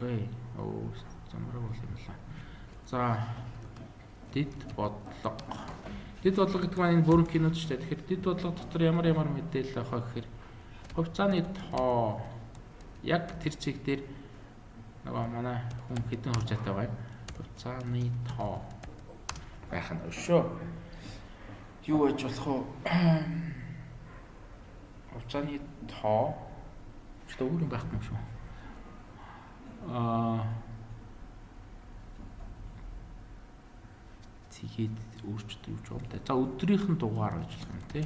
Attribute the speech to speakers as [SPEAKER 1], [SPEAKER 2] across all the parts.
[SPEAKER 1] Эй, оо замраг бол юм лаа. За дид бодлого. Дид бодлого гэдэг маань энэ бүрэн кинод шүү дээ. Тэгэхээр дид бодлого дотор ямар мэдээлэл авах гэхээр хувьцааны тоо яг тэр цэг дээр нөгөө манай хүн хэдэн хувьцаатай байгаа юм. Хувьцааны тоо байх нь өшөө. Юу гэж болох вэ? Хувьцааны тоо ч өөр юм байхгүй юм шүү. Тэгээд өөрчлөлт юу ч юм да. За өдрийнх нь дугаар гэж болох юм тий.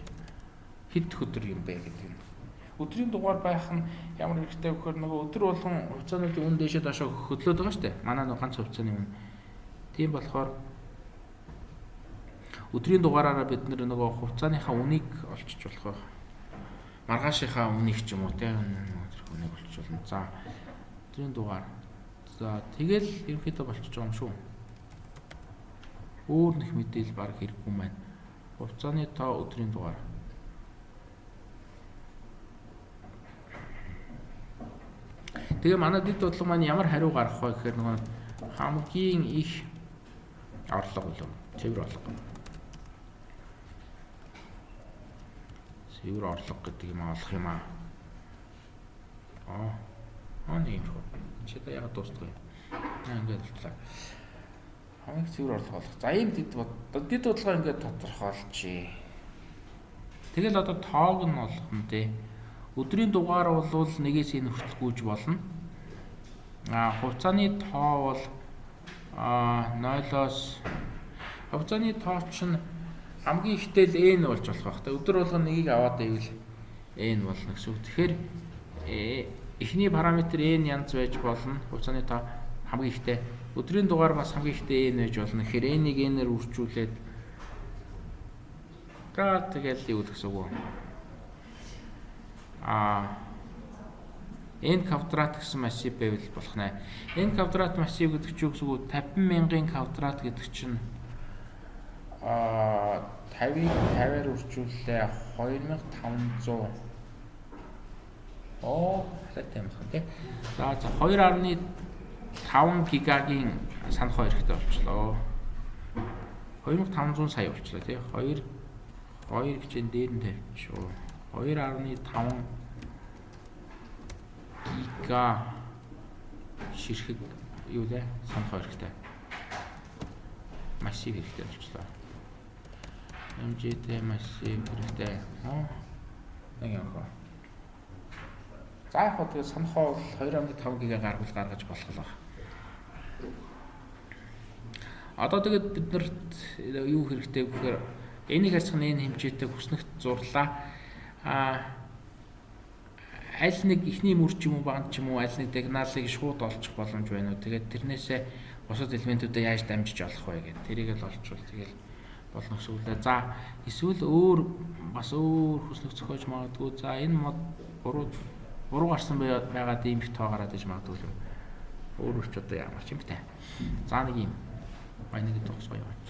[SPEAKER 1] Хэд өдөр юм бэ гэдэг юм. Өдрийн дугаар байх нь ямар хэрэгтэй вэ гэхээр нөгөө өдөр болгон хувьцаануудын үн дээшээ доошоо хөдлөөд байгаа шүү дээ. Манай нөгөө ганц хувьцааны үн. Тийм болохоор өдрийн дугаараараа бид нөгөө хувьцааныхаа үнийг олчиж болох байх. Маргаашийнхаа үнийг ч юм уу тий үнийг олчиж болно. За өдрийн дугаар. За тэгэл ерөнхийдөө болчихж байгаа юм шүү. Өөр нэг мэдээлэл баг хэрэггүй маань. Хувьцааны тоо өдрийн дугаар. Тэгээ манай дид бодлого маань ямар хариу гарах вэ гэхээр нөгөө хамгийн их орлого болов. Цэвэр орлого. Цэвэр орлого гэдэг юм олох юм аа. Нэг юм шүү. Чи та яагаад дуустгүй юм? Ингээд болтлаа. Хамгийн цэвэр орлого болох. За ийм дид бодлого ингээд тодорхойлчихъя. Тэгэл одоо тоог нь олох нь тий. Өдрийн дугаар бол нэгээс энэ хүртэл гүйж болно. Хувьцааны тоо бол 0-оос хувьцааны тоо чинь хамгийн ихтэй л n болж болох байх. Өдөр болгон нэгийг аваад байвал n болно гэсэн үг. Тэгэхээр эхний параметр n янз байж болно. Хувьцааны тоо хамгийн ихтэй. Өдрийн дугаар бас хамгийн ихтэй n байж болно. Тэгэхээр n-ийг n-ээр үржүүлээд тэгэл юу гэсэн үг вэ? N квадрат гэсэн массив байвал болох нэ. N квадрат массив гэдэг чинь юу гэсэн үг? 50,000-ын квадрат гэдэг чинь 50-ыг 50-аар үржүүлээ 2500. Хэлээд юм байна тий. За 2.5 гигагийн санах хэрэгтэй болчлоо. 2500 сая болчлоо тий. 2 гэж энэ дээр нь тавьчихоо. 2.5 гига ширхэг юу вэ? Санах хэрэгтэй. Массив хэрэгтэй болчлоо. MGT массив хэрэгтэй. Нэг юм байна. За яг хөө тэгээ санахаа бол 2.5 гига гаргаж болох л байна. Одоо тэгээд биднэрт юу хэрэгтэй гэхээр энийг харьцах нь энэ хэмжээтэй хүснэгт зурлаа. Аль нэг ихний мөр ч юм уу багт ч юм уу аль нэг диагоналыг шууд олчих боломж байна уу. Тэгээд тэрнээсээ бусад элементүүдэд яаж дамжиж олох вэ гэдэг. Тэрийг л олчвол тэгэл болно гэсэн үг лээ. За эсвэл өөр хүснэг зохиож магадгүй. За энэ мод буруу гарсан байгаад ийм их тоо гараад иж магадгүй юм. Өөр ч одоо ямар ч юм бэ. За нэг юм баяныг тохсгоо яваач.